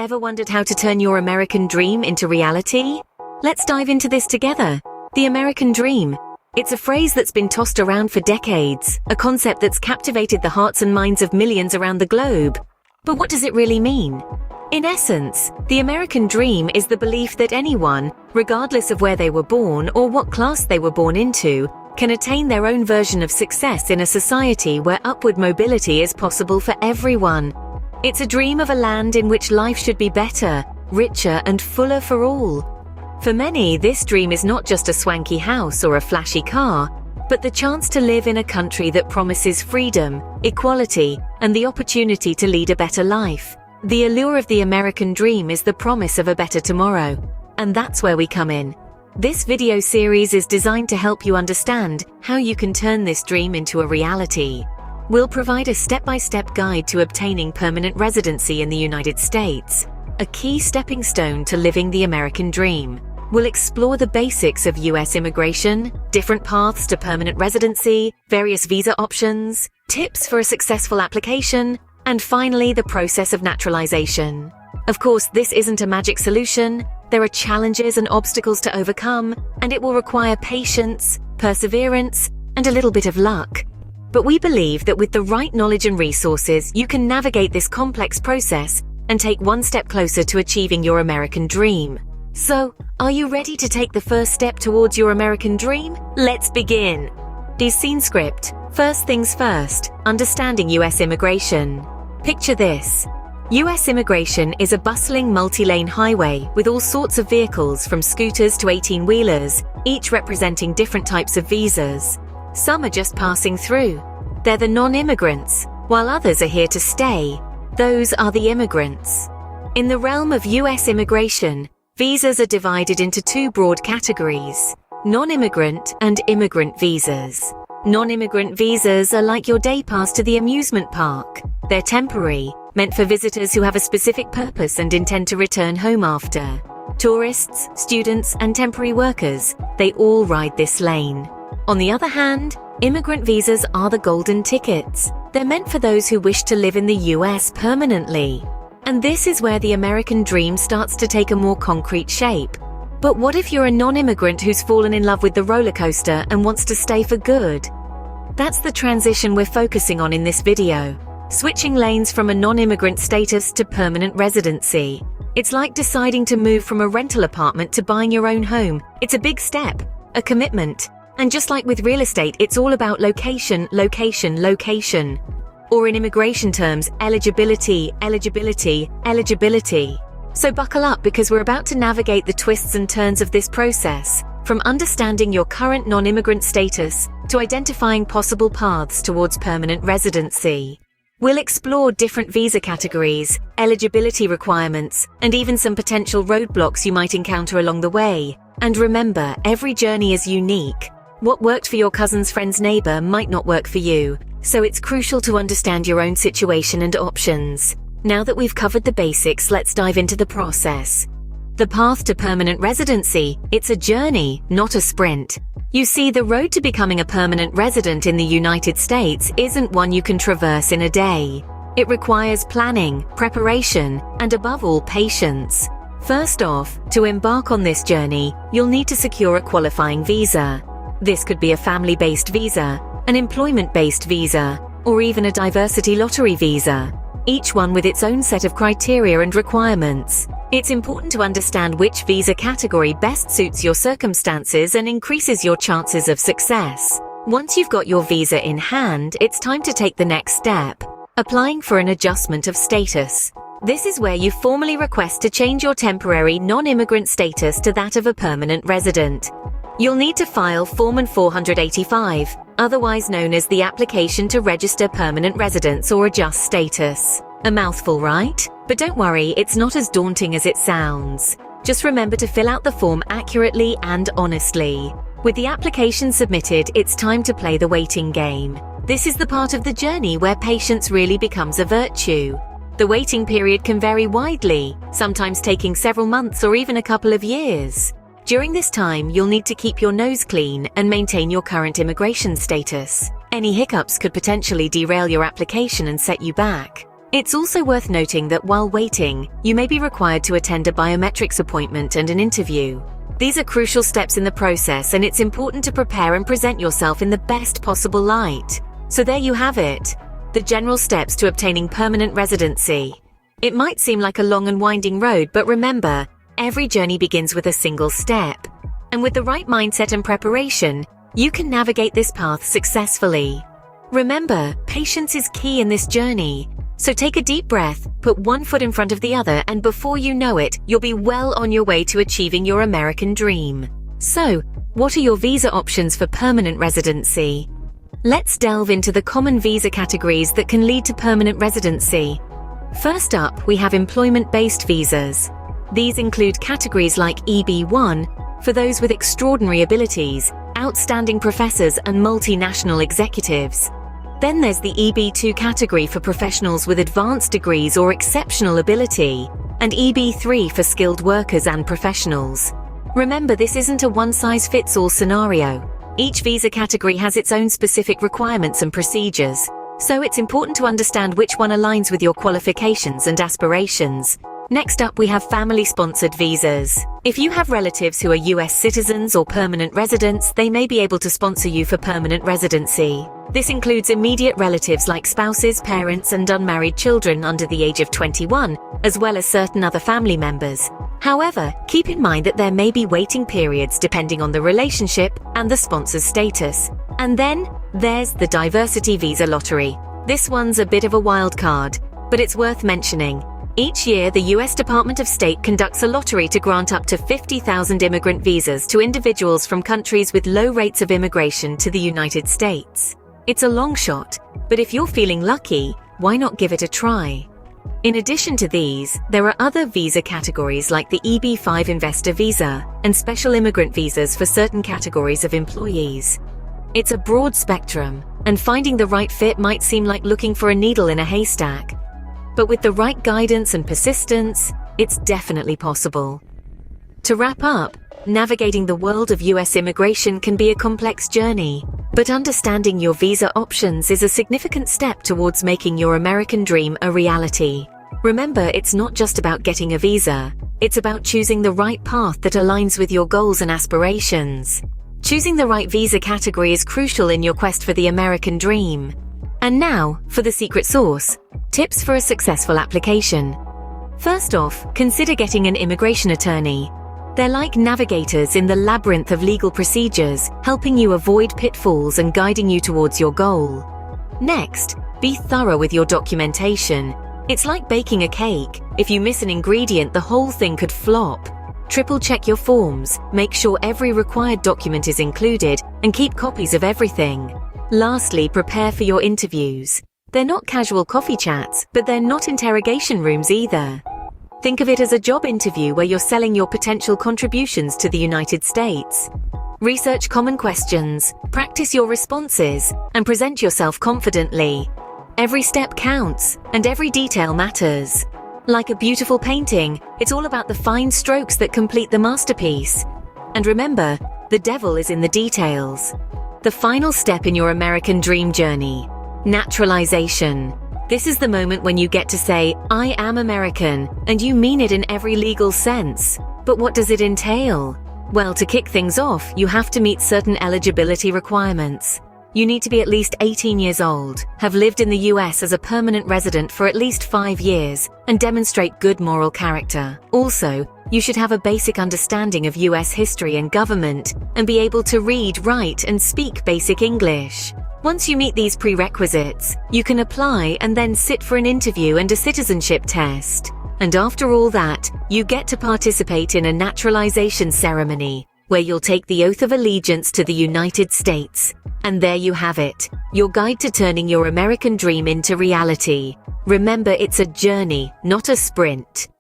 Ever wondered how to turn your American dream into reality? Let's dive into this together. The American dream. It's a phrase that's been tossed around for decades, a concept that's captivated the hearts and minds of millions around the globe. But what does it really mean? In essence, the American dream is the belief that anyone, regardless of where they were born or what class they were born into, can attain their own version of success in a society where upward mobility is possible for everyone. It's a dream of a land in which life should be better, richer, and fuller for all. For many, this dream is not just a swanky house or a flashy car, but the chance to live in a country that promises freedom, equality, and the opportunity to lead a better life. The allure of the American dream is the promise of a better tomorrow. And that's where we come in. This video series is designed to help you understand how you can turn this dream into a reality. We'll provide a step-by-step guide to obtaining permanent residency in the United States, a key stepping stone to living the American dream. We'll explore the basics of US immigration, different paths to permanent residency, various visa options, tips for a successful application, and finally the process of naturalization. Of course, this isn't a magic solution. There are challenges and obstacles to overcome, and it will require patience, perseverance, and a little bit of luck. But we believe that with the right knowledge and resources, you can navigate this complex process and take one step closer to achieving your American dream. So, are you ready to take the first step towards your American dream? Let's begin! The scene script. First things first, understanding US immigration. Picture this. US immigration is a bustling multi-lane highway with all sorts of vehicles from scooters to 18-wheelers, each representing different types of visas. Some are just passing through. They're the non-immigrants, while others are here to stay. Those are the immigrants. In the realm of US immigration, visas are divided into two broad categories: non-immigrant and immigrant visas. Non-immigrant visas are like your day pass to the amusement park. They're temporary, meant for visitors who have a specific purpose and intend to return home after. Tourists, students, and temporary workers, they all ride this lane. On the other hand, immigrant visas are the golden tickets. They're meant for those who wish to live in the US permanently. And this is where the American dream starts to take a more concrete shape. But what if you're a non-immigrant who's fallen in love with the roller coaster and wants to stay for good? That's the transition we're focusing on in this video. Switching lanes from a non-immigrant status to permanent residency. It's like deciding to move from a rental apartment to buying your own home. It's a big step, a commitment. And just like with real estate, it's all about location, location, location. Or in immigration terms, eligibility, eligibility, eligibility. So buckle up because we're about to navigate the twists and turns of this process, from understanding your current non-immigrant status to identifying possible paths towards permanent residency. We'll explore different visa categories, eligibility requirements, and even some potential roadblocks you might encounter along the way. And remember, every journey is unique. What worked for your cousin's friend's neighbor might not work for you, so it's crucial to understand your own situation and options. Now that we've covered the basics, let's dive into the process. The path to permanent residency, it's a journey, not a sprint. You see, the road to becoming a permanent resident in the United States isn't one you can traverse in a day. It requires planning, preparation, and above all, patience. First off, to embark on this journey, you'll need to secure a qualifying visa. This could be a family-based visa, an employment-based visa, or even a diversity lottery visa, each one with its own set of criteria and requirements. It's important to understand which visa category best suits your circumstances and increases your chances of success. Once you've got your visa in hand, it's time to take the next step, applying for an adjustment of status. This is where you formally request to change your temporary non-immigrant status to that of a permanent resident. You'll need to file Form 485, otherwise known as the application to register permanent residence or adjust status. A mouthful, right? But don't worry, it's not as daunting as it sounds. Just remember to fill out the form accurately and honestly. With the application submitted, it's time to play the waiting game. This is the part of the journey where patience really becomes a virtue. The waiting period can vary widely, sometimes taking several months or even a couple of years. During this time, you'll need to keep your nose clean and maintain your current immigration status. Any hiccups could potentially derail your application and set you back. It's also worth noting that while waiting, you may be required to attend a biometrics appointment and an interview. These are crucial steps in the process, and it's important to prepare and present yourself in the best possible light. So there you have it, the general steps to obtaining permanent residency. It might seem like a long and winding road, but remember, every journey begins with a single step. And with the right mindset and preparation, you can navigate this path successfully. Remember, patience is key in this journey. So take a deep breath, put one foot in front of the other, and before you know it, you'll be well on your way to achieving your American dream. So, what are your visa options for permanent residency? Let's delve into the common visa categories that can lead to permanent residency. First up, we have employment-based visas. These include categories like EB-1 for those with extraordinary abilities, outstanding professors, and multinational executives. Then there's the EB-2 category for professionals with advanced degrees or exceptional ability, and EB-3 for skilled workers and professionals. Remember, this isn't a one-size-fits-all scenario. Each visa category has its own specific requirements and procedures, so it's important to understand which one aligns with your qualifications and aspirations. Next up, we have family-sponsored visas. If you have relatives who are US citizens or permanent residents, they may be able to sponsor you for permanent residency. This includes immediate relatives like spouses, parents, and unmarried children under the age of 21, as well as certain other family members. However, keep in mind that there may be waiting periods depending on the relationship and the sponsor's status. And then, there's the diversity visa lottery. This one's a bit of a wild card, but it's worth mentioning. Each year, the US Department of State conducts a lottery to grant up to 50,000 immigrant visas to individuals from countries with low rates of immigration to the United States. It's a long shot, but if you're feeling lucky, why not give it a try? In addition to these, there are other visa categories like the EB-5 investor visa and special immigrant visas for certain categories of employees. It's a broad spectrum, and finding the right fit might seem like looking for a needle in a haystack. But with the right guidance and persistence, it's definitely possible. To wrap up, navigating the world of US immigration can be a complex journey, but understanding your visa options is a significant step towards making your American dream a reality. Remember, it's not just about getting a visa, it's about choosing the right path that aligns with your goals and aspirations. Choosing the right visa category is crucial in your quest for the American dream. And now, for the secret sauce, tips for a successful application. First off, consider getting an immigration attorney. They're like navigators in the labyrinth of legal procedures, helping you avoid pitfalls and guiding you towards your goal. Next, be thorough with your documentation. It's like baking a cake. If you miss an ingredient, the whole thing could flop. Triple-check your forms, make sure every required document is included, and keep copies of everything. Lastly, prepare for your interviews. They're not casual coffee chats, but they're not interrogation rooms either. Think of it as a job interview where you're selling your potential contributions to the United States. Research common questions, practice your responses, and present yourself confidently. Every step counts, and every detail matters. Like a beautiful painting, it's all about the fine strokes that complete the masterpiece. And remember, the devil is in the details. The final step in your American dream journey: naturalization. This is the moment when you get to say, "I am American," and you mean it in every legal sense. But what does it entail? Well, to kick things off, you have to meet certain eligibility requirements. You need to be at least 18 years old, have lived in the US as a permanent resident for at least 5 years, and demonstrate good moral character. Also, you should have a basic understanding of US history and government, and be able to read, write, and speak basic English. Once you meet these prerequisites, you can apply and then sit for an interview and a citizenship test. And after all that, you get to participate in a naturalization ceremony, where you'll take the oath of allegiance to the United States. And there you have it, your guide to turning your American dream into reality. Remember, it's a journey, not a sprint.